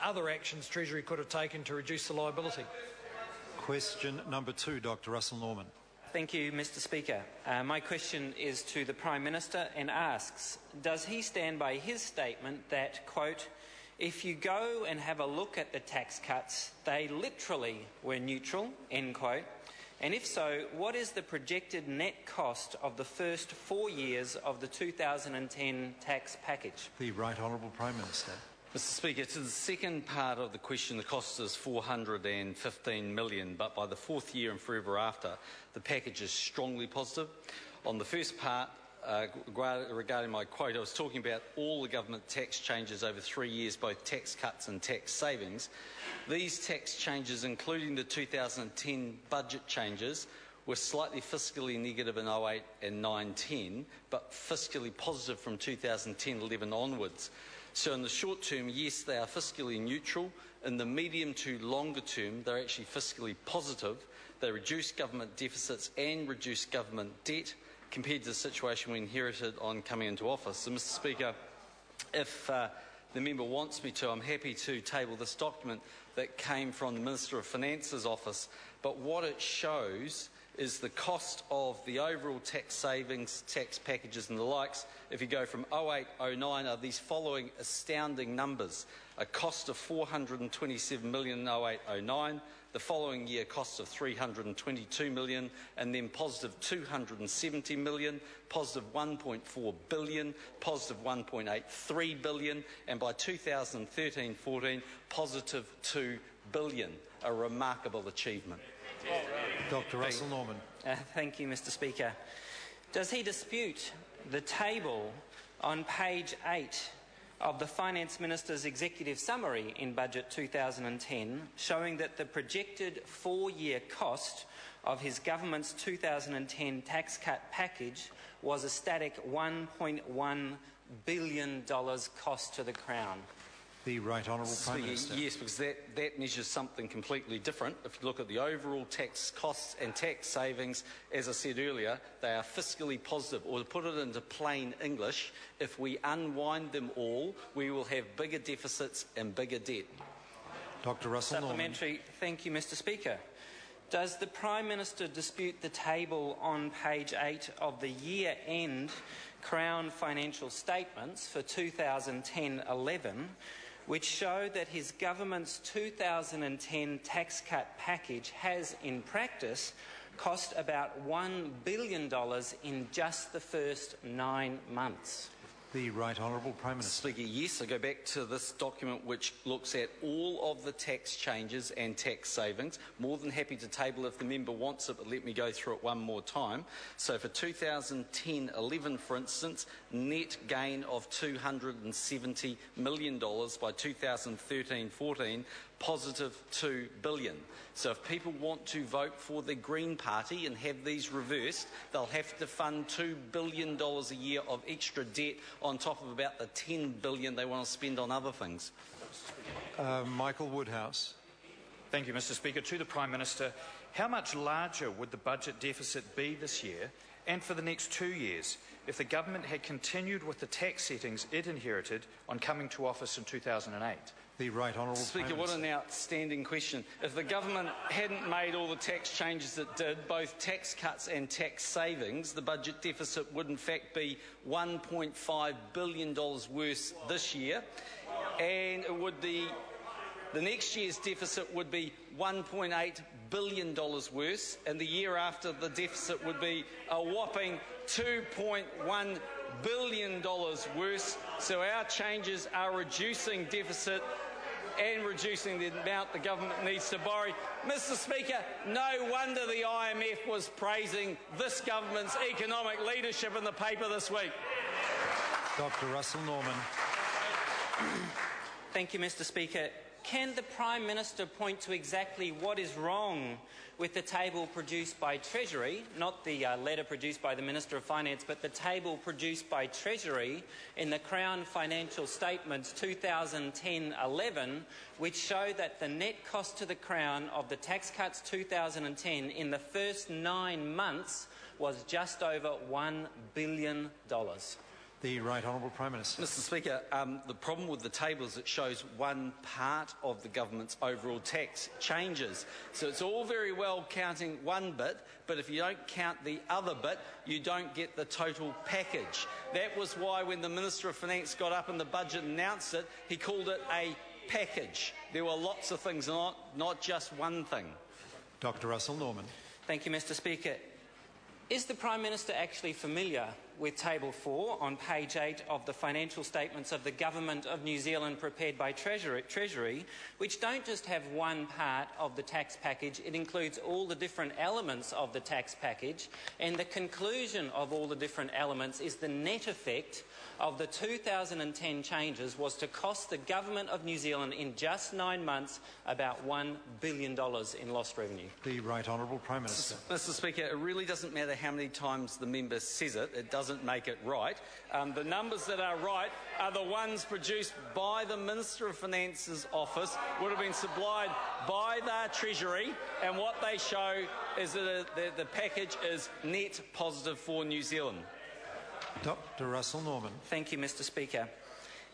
other actions Treasury could have taken to reduce the liability? Question number 2, Dr. Russell Norman. Thank you, Mr. Speaker. My question is to the Prime Minister and asks, does he stand by his statement that, quote, if you go and have a look at the tax cuts, they literally were neutral, end quote, and if so, what is the projected net cost of the first 4 years of the 2010 tax package? The Right Honourable Prime Minister. Mr. Speaker, to the second part of the question, the cost is $415 million, but by the 4th year and forever after, the package is strongly positive. On the first part, regarding my quote, I was talking about all the government tax changes over 3 years, both tax cuts and tax savings. These tax changes, including the 2010 budget changes, were slightly fiscally negative in 08 and 9-10, but fiscally positive from 2010-11 onwards. So in the short term, yes, they are fiscally neutral. In the medium to longer term, they're actually fiscally positive. They reduce government deficits and reduce government debt compared to the situation we inherited on coming into office. So, Mr. Speaker, if the member wants me to, I'm happy to table this document that came from the Minister of Finance's office. But what it shows is the cost of the overall tax savings, tax packages and the likes, if you go from 08-09, are these following astounding numbers. A cost of $427 million in 08-09, the following year costs of $322 million, and then positive $270 million, positive $1.4 billion, positive $1.83 billion, and by 2013-14, positive $2 billion. A remarkable achievement. Dr. Russell Norman. Thank you, Mr. Speaker. Does he dispute the table on page 8 of the Finance Minister's executive summary in Budget 2010, showing that the projected 4-year cost of his government's 2010 tax cut package was a static $1.1 billion cost to the Crown? The Right Honourable Prime Minister. Yes, because that measures something completely different. If you look at the overall tax costs and tax savings, as I said earlier, they are fiscally positive. Or to put it into plain English, if we unwind them all, we will have bigger deficits and bigger debt. Dr. Russell Norman. Supplementary. Thank you, Mr. Speaker. Does the Prime Minister dispute the table on page 8 of the year-end Crown financial statements for 2010-11, which show that his government's 2010 tax cut package has, in practice, cost about $1 billion in just the first 9 months? The Right Honourable Prime Minister. Speaker, yes, I go back to this document which looks at all of the tax changes and tax savings. More than happy to table if the member wants it, but let me go through it one more time. So for 2010-11, for instance, net gain of $270 million by 2013-14, positive $2 billion. So if people want to vote for the Green Party and have these reversed, they'll have to fund $2 billion a year of extra debt on top of about the $10 billion they want to spend on other things. Michael Woodhouse. Thank you, Mr. Speaker. To the Prime Minister, how much larger would the budget deficit be this year and for the next 2 years if the government had continued with the tax settings it inherited on coming to office in 2008? The Right Honourable Speaker, Prime what Minister. an outstanding question. If the government hadn't made all the tax changes it did, both tax cuts and tax savings, the budget deficit would in fact be $1.5 billion worse this year, and it would be the next year's deficit would be $1.8 billion worse, and the year after the deficit would be a whopping $2.1 billion worse. So our changes are reducing deficit and reducing the amount the government needs to borrow. Mr. Speaker, no wonder the IMF was praising this government's economic leadership in the paper this week. Dr. Russell Norman. Thank you, Mr. Speaker. Can the Prime Minister point to exactly what is wrong with the table produced by Treasury, not the letter produced by the Minister of Finance, but the table produced by Treasury in the Crown Financial Statements 2010-11, which show that the net cost to the Crown of the tax cuts 2010 in the first 9 months was just over $1 billion? The Right Honourable Prime Minister. Mr Speaker, the problem with the table is it shows one part of the government's overall tax changes. So it's all very well counting one bit, but if you don't count the other bit, you don't get the total package. That was why when the Minister of Finance got up in the budget and announced it, he called it a package. There were lots of things, not just one thing. Dr Russell Norman. Thank you, Mr Speaker. Is the Prime Minister actually familiar with Table 4 on page 8 of the financial statements of the Government of New Zealand prepared by Treasury, which don't just have one part of the tax package, it includes all the different elements of the tax package, and the conclusion of all the different elements is the net effect of the 2010 changes was to cost the Government of New Zealand in just 9 months about $1 billion in lost revenue. The Right Honourable Prime Minister. Mr Speaker, it really doesn't matter how many times the member says it, it doesn't make it right. The numbers that are right are the ones produced by the Minister of Finance's office, would have been supplied by the Treasury, and what they show is that the package is net positive for New Zealand. Dr Russell Norman. Thank you, Mr Speaker.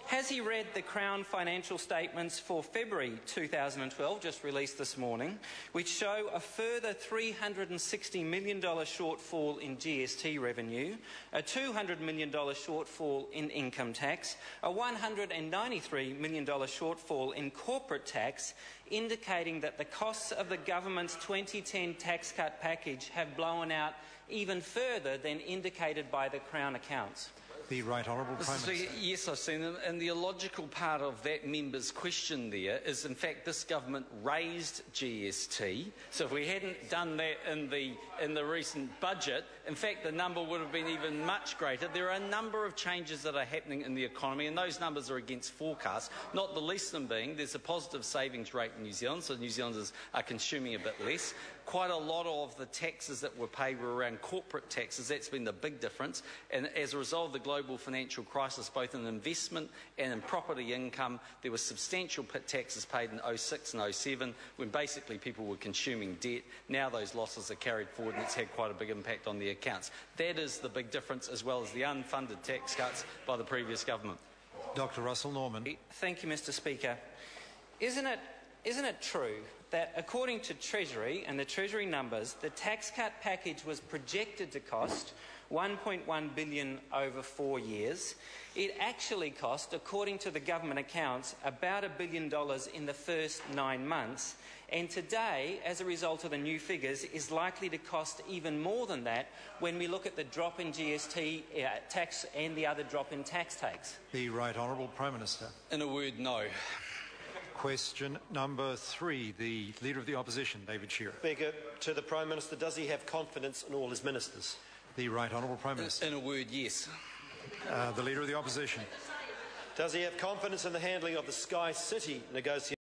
Has he read the Crown financial statements for February 2012, just released this morning, which show a further $360 million shortfall in GST revenue, a $200 million shortfall in income tax, a $193 million shortfall in corporate tax, indicating that the costs of the government's 2010 tax cut package have blown out even further than indicated by the Crown accounts? The Right Honourable Prime Minister. Yes, I've seen them, and the illogical part of that member's question there is, in fact, this government raised GST. So if we hadn't done that in the recent budget, in fact, the number would have been even much greater. There are a number of changes that are happening in the economy, and those numbers are against forecasts, not the least of them being there's a positive savings rate in New Zealand, so New Zealanders are consuming a bit less. Quite a lot of the taxes that were paid were around corporate taxes. That's been the big difference. And as a result of the global financial crisis, both in investment and in property income, there were substantial taxes paid in 06 and 07 when basically people were consuming debt. Now those losses are carried forward and it's had quite a big impact on the accounts. That is the big difference, as well as the unfunded tax cuts by the previous government. Dr Russell Norman. Thank you, Mr Speaker. Isn't it true that according to Treasury and the Treasury numbers, the tax cut package was projected to cost $1.1 billion over 4 years? It actually cost, according to the government accounts, about $1 billion in the first 9 months, and today, as a result of the new figures, is likely to cost even more than that when we look at the drop in GST tax and the other drop in tax takes. The Right Honourable Prime Minister. In a word, no. Question number 3, the Leader of the Opposition, David Shearer. Speaker, to the Prime Minister, does he have confidence in all his ministers? The Right Honourable Prime Minister. In a word, yes. The Leader of the Opposition. Does he have confidence in the handling of the Sky City negotiations?